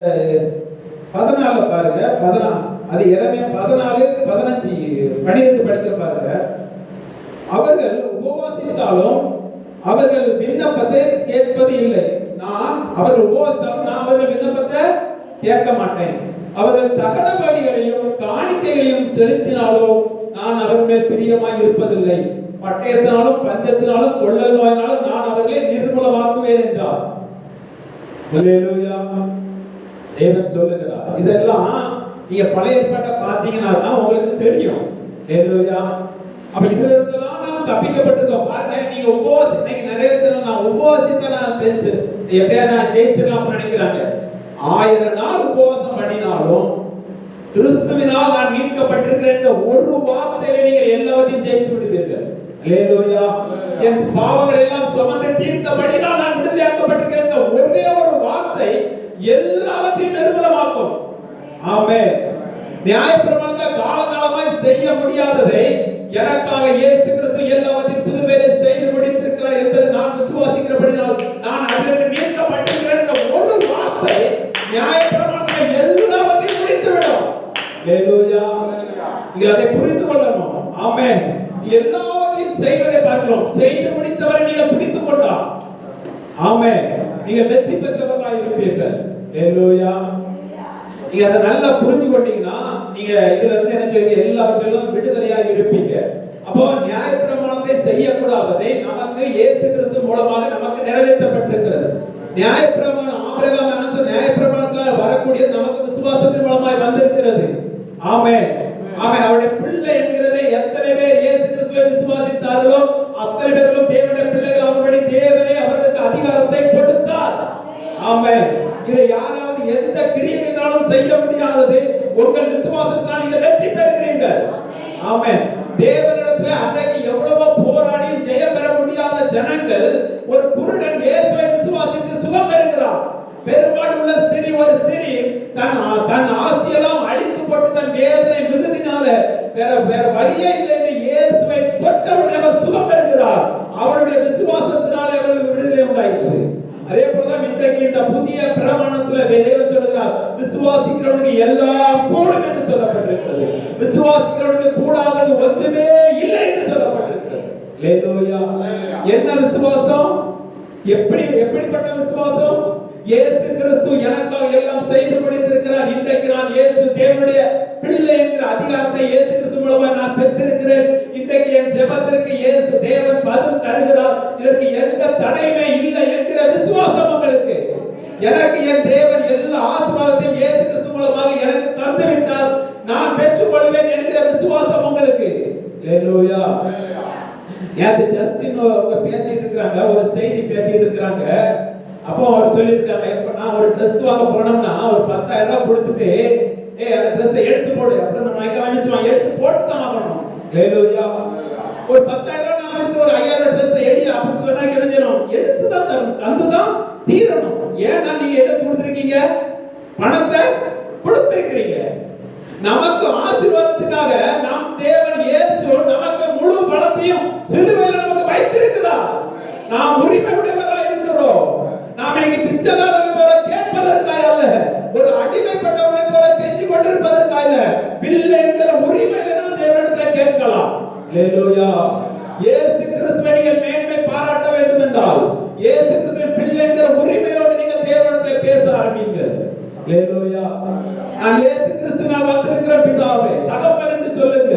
14 பாருங்க. 14 அது எரேமியா 14 15 12 படிக்கிற பாருங்க. அவர்கள் உபவாசித்தாலும் அவர்கள் விண்ணப்பத்தை கேட்பது இல்லை. அவர்கள் உபவாசித்தாலும் நான் அவர்கள் விண்ணப்பத்தை கேட்க மாட்டேன். அவர்கள் தகன பலிகளையும் காணிக்கைகளையும் செலுத்தினாலும் நான் அவர்கள் மேல் பிரியமாய் இருப்பதில்லை. பட்டயத்தினாலும் பஞ்சத்தினாலும் கொள்ளை நோயினாலும் நான் அவர்களை நிர்மூலமாக்குவேன் என்றார். அல்லேலூயா. தேவன் சொல்லுகிறார். இதெல்லாம் நீங்க பழைய ஏற்பாட்டை பார்த்தீங்கன்னா உங்களுக்கு தெரியும். அல்லேலூயா. அப்ப இதுல இருந்தெல்லாம் நாம் தப்பிக்கப்பட்டிருக்கோம். பாருங்க, நீங்க உபவாசி இன்னைக்கு நிறைய பேர் நான் உபவாசித்தா நான் தெரிஞ்சு எப்படியா நான் ஜெயிச்சிடலாம்னு நினைக்கிறாங்க. 1000 நாள் உபவாசம் பண்ணினாலும் கிறிஸ்துவினால் நான் மீட்கப்பட்டிருக்கிறேன் என்ற ஒரு வார்த்தையில நீங்க எல்லாவற்றையும் ஜெயித்து விடுவீர்கள். அல்லேலூயா. என் பாவங்களை எல்லாம் சுமந்து தீர்த்தபடினால் நான் விடுதலையாக்கப்பட்டிருக்கிறேன் என்ற ஒரே ஒரு வார்த்தை எல்லாவற்றையும் நிர்மூலமாக்கும். ஆமென். நியாயப்பிரமாணத்தில் காலகாலமாய் செய்ய முடியாததை எனக்காக இயேசு கிறிஸ்து எல்லாவற்றையும் சிலுவையிலே செய்து முடித்திருக்கிறார் என்பதை நான் விசுவாசிக்கிறபடினால் நான் அதிலிருந்து மீட்கப்பட்டிருக்கிறேன் என்ற ஒரு வார்த்தை நியாயப்பிரமாணத்தில் எல்லாவற்றையும் முடித்துவிடும். அல்லேலூயா. நீங்கள் அதை புரிந்து கொள்ளணும். ஆமென். எல்லாவற்றையும் செய்வதை பார்க்கிறோம். செய்து முடித்தவரை நீங்கள் பிடித்துக் கொண்டால் ஆமென், நீங்கள் வெற்றி பெற்றவர்களாக இருப்பீர்கள். அல்லேலூயா. நீங்க அதை நல்லா புரிஞ்சு கொண்டீங்கன்னா நீங்க இதுல இருந்து என்ன செய்வீங்க? எல்லாவற்றிலும் விடுதலையாக இருப்பீங்க. அப்போ நியாயப்பிரமாணத்தை செய்யக்கூடாததை நமக்கு இயேசு கிறிஸ்து மூலமாக நமக்கு நிறைவேற்றப்பட்டிருக்கிறது. நியாயப்பிரமாணம் ஆபிரகாம் என்ன சொன்ன? நியாயப்பிரமாணத்துல வரக்கூடிய நமக்கு விசுவாசத்தின் மூலமாய் வந்திருக்கிறது. ஆமென். ஆமென். அவருடைய பிள்ளை என்கிறதை எத்தனை பேர் இயேசு கிறிஸ்துவை விசுவாசித்தார்களோ அத்தனை பேர்களும் தேவனுடைய பிள்ளைகள் ஆகும்படி தேவனே அவர்களுக்கு அதிகாரத்தை கொடுத்தார். ஆமென். இதை யாராவது எந்த கிரியையினாலும் செய்ய முடியாதது உங்கள் விசுவாசத்தினால் நீங்கள் வெற்றி பெறுகிறீர்கள். ஆமென். தேவனிடத்தில் அன்றைக்கு எவ்வளவோ போராடி ஜெயம் பெற முடியாத ஜனங்கள் ஒரு குருடன் இயேசுவை விசுவாசித்து சுகம் பெறுகிறார். பெரும்பாடுள்ள ஒரு ஸ்திரீ தன் ஆஸ்தியெல்லாம் அழித்து போட்டு தன் வேதனை மிகுதினால வேற வழியே இல்லை என்று இயேசுவை தொட்டவுடன் அவர் சுகம் பெறுகிறார். அவருடைய விசுவாசத்தினாலே அவர்களுக்கு விடுதலை உண்டாயிற்று. அதே போலதான் இன்றைக்கு இந்த புதிய பிரமாணத்துல தேவன் சொல்கிறார், விசுவாசிக்கிறவனுக்கு எல்லாம் கூடும் என்று சொல்லப்பட்டிருக்கிறது. விசுவாசிக்கிறவனுக்கு கூடாதது ஒன்றுமே இல்லை என்று சொல்லப்பட்டிருக்கிறது. அல்லேலூயா. என்ன விசுவாசம்? எப்படிப்பட்ட விசுவாசம்? இயேசு கிறிஸ்து எனக்காக எல்லாம் செய்து முடித்திருக்கிறார். இன்றைக்கு நான் இயேசு தேவனுடைய பிள்ளை என்கிற அதிகாரத்தை இயேசு கிறிஸ்து மூலமாக நான் பெற்றிருக்கிறேன். இன்றைக்கு என் ஜெபத்திற்கு இயேசு தேவன் பதில் தருகிறார். இதற்கு எந்த தடையுமே இல்லை என்கிற விசுவாசம் உங்களுக்கு. எனக்கு என் தேவன் எல்லா ஆசீர்வாதத்தையும் இயேசு கிறிஸ்து மூலமாக எனக்கு தந்து விட்டார். நான் பெற்றுக் கொள்வேன் என்கிற விசுவாசம் உங்களுக்கு. அல்லேலூயா. நேத்து ஜஸ்டின் அவங்க பேசிட்டு இருக்காங்க, ஒரு செய்தி பேசிட்டு இருக்காங்க. அப்போ அவர் சொல்லிருக்காங்க, எப்ப நான் ஒரு Dress வாங்க போனோம்னா ஒரு 10,000 ரூபாய் கொடுத்துட்டு அந்த Dress-ஐ எடுத்து போடு அப்படி நம்ம நினைச்சுவாங்க, எடுத்து போட்டு தான் வாங்கணும். அல்லேலூயா. ஒரு 10,000 ரூபாய் நான் கொடுத்து ஒரு 5,000 Dress-ஐ எடி அப்படின்னு சொன்னா கிடைச்சிடும், எடுத்து தான் தரணும், தந்துதான் தீரணும். ஏன்னா நீங்க எடுத்து கொடுத்துருக்கீங்க, பணத்தை கொடுத்திருக்கிறீங்க. நமக்கு ஆசீர்வாதத்துக்காக நம் தேவன் இயேசு நமக்கு முழு பலத்தையும் சிலுவையில் நமக்கு வைத்திருக்கிறார். நாம் உரிமை உடையவர்களாக இருக்கிறோம். நாம் இன்னைக்கு பிச்சைக்காரனை போல கேட்பதற்காக அல்ல, ஒரு அடிமைப்பட்டவனை போல கெஞ்சி கொண்டிருப்பதற்காக அல்ல, பிள்ளை என்கிற உரிமையை நாம் தேவனிடத்தில் கேட்கலாம். அல்லேலூயா. இயேசு கிறிஸ்துவை நீங்கள் மேன்மை பாராட்ட வேண்டும் என்றால் இயேசு கிறிஸ்துவின் பிள்ளை என்கிற உரிமையோடு நீங்கள் தேவனிடத்தில் பேச ஆரம்பிங்கள். அல்லேலூயா. நான் இயேசு கிறிஸ்துவினால் வந்திருக்கிற பிதாவே தகப்பன் என்று சொல்லுங்க.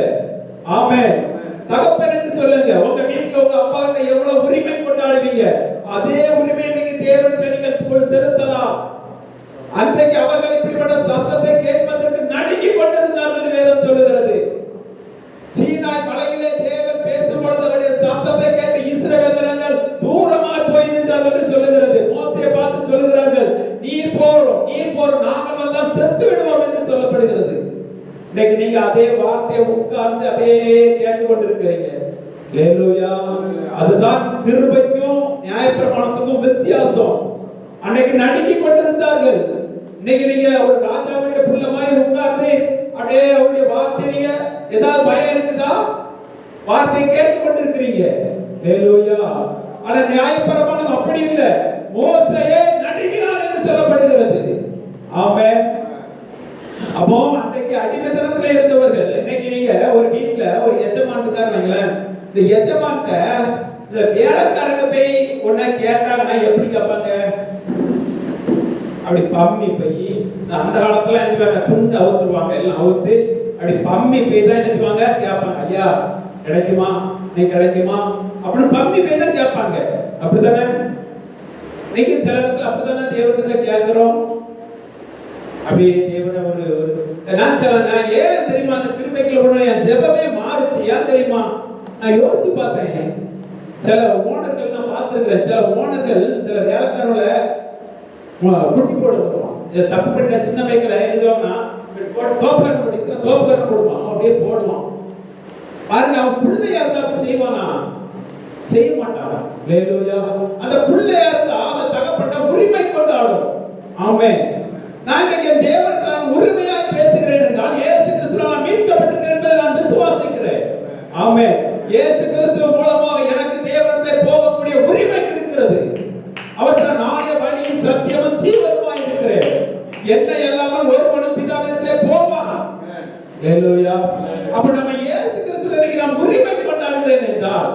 ஆமென். தகப்பன் என்று சொல்லுங்க. உங்க வீட்டுல உங்க அப்பா கிட்ட எவ்வளவு உரிமை கொண்டாடுவீங்க, அதே உரிமை இன்னைக்கு தேவனுக்கு நீங்கள் செலுத்தலாம். அன்றைக்கு அவர்கள் இப்படிப்பட்ட சத்தத்தை கேட்பதற்கு நடுங்கி கொண்டிருந்தார்கள் வேதம் சொல்லுகிறது. சீனாய் மலையிலே தேவன் பேசும்பொழுது அவருடைய சத்தத்தை கேட்டு இஸ்ரவேல் ஜனங்கள் தூரமாய் போய் நின்றார்கள் என்று சொல்லுகிறது. மோசேயை பார்த்து சொல்லுகிறார்கள், நீர் போரும் நாங்கள் வந்தால் செத்து விடுவோம் என்று சொல்லப்படுகிறது. இன்னைக்கு நீங்க அதே வார்த்தையை உட்கார்ந்து அப்படியே கேட்டுக்கொண்டிருக்கிறீங்க. அல்லேலூயா. அதுதான் கிருபைக்கும் நியாயப்பிரமாணத்துக்கும் வித்தியாசம். அன்னைக்கு நடுங்கி கொண்டிருந்தார்கள். இன்னைக்கு நீங்க ஒரு ராஜாவுடைய புள்ள மாதிரி உட்கார்ந்து அப்படியே அவருடைய வார்த்தை நீங்க ஏதாவது பயம் இருக்குதா? வார்த்தையை கேட்டுக்கொண்டிருக்கிறீங்க. அல்லேலூயா. ஆனா நியாயப்பிரமாணம் அப்படி இல்லை. மோசேயே நடுங்கினான் என்று சொல்லப்படுகிறது. ஆமென். அப்போ அன்றைக்கு அடிமைத்தனத்துல இருந்தவர்கள் இன்னைக்கு நீங்க ஒரு வீட்டுல ஒரு எஜமான் இருக்காருங்களேன், இந்த எஜமான்ட்ட இந்த வேலைக்காரங்க போய் ஒன்ன கேட்டாங்கன்னா எப்படி கேட்பாங்க? அப்படி பம்மி போய், அந்த காலத்துல நினைப்பாங்க துண்டு அவுத்துருவாங்க, எல்லாம் அவுத்து அப்படி பம்மி போய் தான் நினைச்சுவாங்க கேட்பாங்க, ஐயா கிடைக்குமா, நீ கிடைக்குமா அப்படின்னு பம்மி போய் தான் கேட்பாங்க. அப்படித்தானே? இன்னைக்கு சில இடத்துல அப்படித்தானே தேவனத்துல கேட்கிறோம். அப்படி தேவனை ஒரு நான் ஏன் தெரியுமா அந்த கிருபைக்குள்ள என் ஜெபமே மாறுச்சு? ஏன் தெரியுமா? நான் யோசிச்சு பார்த்தேன். சில ஓனர்கள் நான் பார்த்திருக்கிறேன். சில ஓனர்கள் சில வேலைக்காரங்கள குட்டி போட வருவான். இதை தப்பு பண்ண சின்ன பைக்கில் எழுதுவாங்கன்னா தோப்புக்காரன் படிக்கிற தோப்புக்காரன் போடுவான், அப்படியே போடுவான். பாருங்க, அவன் பிள்ளையா இருந்தா அப்படி செய்வானா? செய்ய மாட்டான். ஹல்லேலூயா. அந்த பிள்ளையா இருந்தா அந்த தகப்பட்ட உரிமை கொண்டாடும். ஆமென். நான் இங்கே தேவனுக்கு உரிமையாக பேசுகிறேன் என்றால் இயேசு கிறிஸ்துவால் மீட்கப்பட்டிருக்கிறேன் என்பதை நான் விசுவாசிக்கிறேன். ஆமென். இயேசு கிறிஸ்து மூலமாக எனக்கு தேவனிடத்திலே போகக்கூடிய உரிமை இருக்கிறது. அவர்தான் நானே வழியும் சத்தியமும் ஜீவனுமாய் இருக்கிறேன். என்னை எல்லாமல் ஒருவனும் பிதாவினிடத்திலே போவான். ஹல்லேலூயா. அப்ப நம்ம இயேசு கிறிஸ்துவிற்கு நாம் உரிமை கொண்டாடுகிறேன் என்றால்,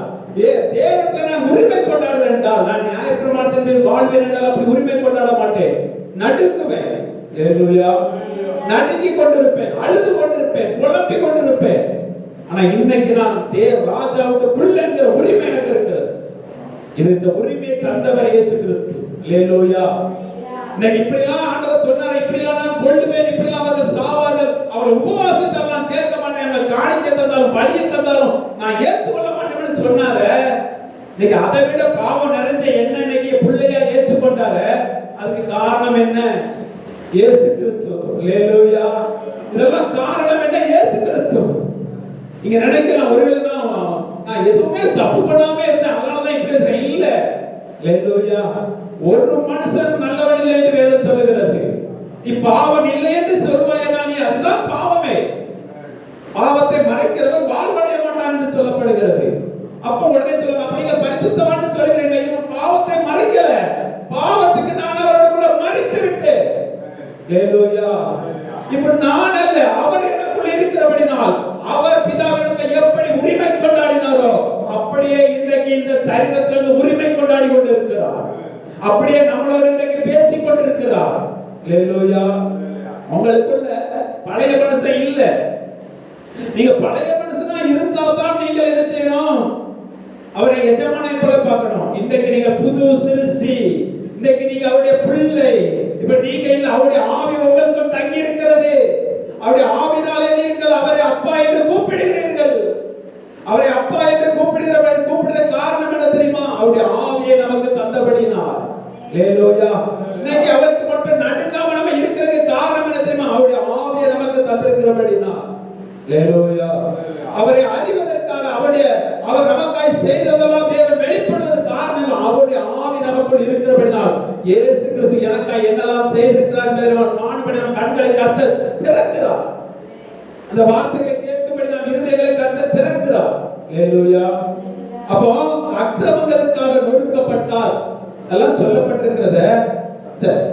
தேவனுக்கு நான் உரிமை கொண்டாடுகிறேன் என்றால், நான் நியாயப்பிரமாணத்தின் வாழ்வேன் என்றால் அப்படி உரிமை கொண்டாட மாட்டேன், நடுங்குவேன். ஹல்லேலூயா. நடுங்கி கொண்டிருப்பேன், அழுது கொண்டிருப்பேன், புலம்பிக் கொண்டிருப்பேன். ஆனா இன்னைக்கு நான் ராஜாவுக்கு பிள்ளை என்கிற உரிமை எனக்கு இருக்கிறது. இது இந்த உரிமையை தந்தவர் இயேசு கிறிஸ்து. ஹல்லேலூயா. இன்னைக்கு இப்படிலாம் ஆண்டவர் சொன்னாரு, இப்படிலாம் நான் கொல்லுவேன், இப்படிலாம் அவர்கள் சாவார்கள், அவர்கள் உபவாசத்தால் நான் கேட்க மாட்டேன், அவங்க காணிக்கை தந்தாலும் பலியை தந்தாலும் நான் ஏற்றுக்கொள்ள மாட்டேன்னு சொன்னாரு. இன்னைக்கு அதை விட பாவம் நிறைஞ்ச என்ன இன்னைக்கு பிள்ளையா ஏற்றுக்கொண்டாரு. அதுக்கு காரணம் என்ன? இயேசு கிறிஸ்து. ஹல்லேலூயா. இதெல்லாம் காரணம் என்ன? இயேசு கிறிஸ்து. நீங்க நினைக்கலாம் ஒருவேளை நான் எதுவுமே தப்பு பண்ணாம இருந்தேன் அதனாலதான் இப்படி இருக்கேன். இல்ல. ஹல்லேலூயா. ஒரு மனுஷன் நல்லவன் இல்லை என்று வேதம் சொல்லுகிறது. நீ பாவம் இல்லை என்று சொல்வாயா, நீ அதுதான் பாவமே. பாவத்தை மறைக்கிறவன் வாழ்வடைய மாட்டான் என்று சொல்லப்படுகிறது. அப்ப உடனே சொல்லுவாங்க, அப்படிங்க பரிசுத்தவான்னு சொல்லுகிறீங்க, பாவத்தை மறைக்கல, பாவத்துக்கு நான் அவரோட கூட மறித்து விட்டேன். ஹல்லேலூயா. இப்ப நான் அல்ல, அவர் எனக்குள்ள இருக்கிறபடினால் அவர் பிதாவிடத்தில் எப்படி உரிமை கொண்டாடினாரோ அப்படியே இன்றைக்கு இந்த சரீரத்திலிருந்து உரிமை கொண்டாடி கொண்டிருக்கிறார். அப்படியே நம்மளோட இன்றைக்கு பேசிக் கொண்டிருக்கிறார். ஹல்லேலூயா. உங்களுக்குள்ள பழைய மனுஷன் இல்ல. நீங்க பழைய மனுஷனா இருந்தா தான் நீங்க என்ன செய்யணும்? அவரை எஜமானை போல பார்க்கணும். இன்றைக்கு நீங்க புது சிருஷ்டி, இன்றைக்கு நீங்க அவருடைய பிள்ளை. இப்ப நீங்க இல்ல, அவருடைய ஆவி உங்களுக்கு தங்கி இருக்கிறது. அவருடைய ஆவினாலே நீங்கள் அவரை அப்பா என்று கூப்பிடுகிறீர்கள். அவரை அப்பா என்று கூப்பிடுகிற காரணம் என்ன தெரியுமா? அவருடைய ஆவியை நமக்கு தந்தபடினார். ஹல்லேலூயா. இன்னைக்கு அவருக்கு மட்டும் நடுங்காம நம்ம இருக்கிறதுக்கு காரணம் என்ன தெரியுமா? அவருடைய ஆவியை நமக்கு தந்திருக்கிறபடினார். ஹல்லேலூயா. அவரை அறிவதற்காக அவர் நமக்காய் செய்ததெல்லாம் தேவன் வெளிப்படுவதற்கு காரணம் அவருடைய ஆவி நமக்குள் இருக்கிறபடினால். இயேசு கிறிஸ்து எனக்காய் என்னெல்லாம் செய்திருக்கிறார் என்பதை நாம் காணும்படி நம் கண்களை கர்த்தர் திறக்கிறார். அந்த வார்த்தைகளை கேட்கும்படி நாம் இருதயங்களை கர்த்தர் திறக்கிறார். ஹல்லேலூயா. அப்போ அக்கிரமங்களுக்காக நொறுக்கப்பட்டார் எல்லாம் சொல்லப்பட்டிருக்கிறத சரி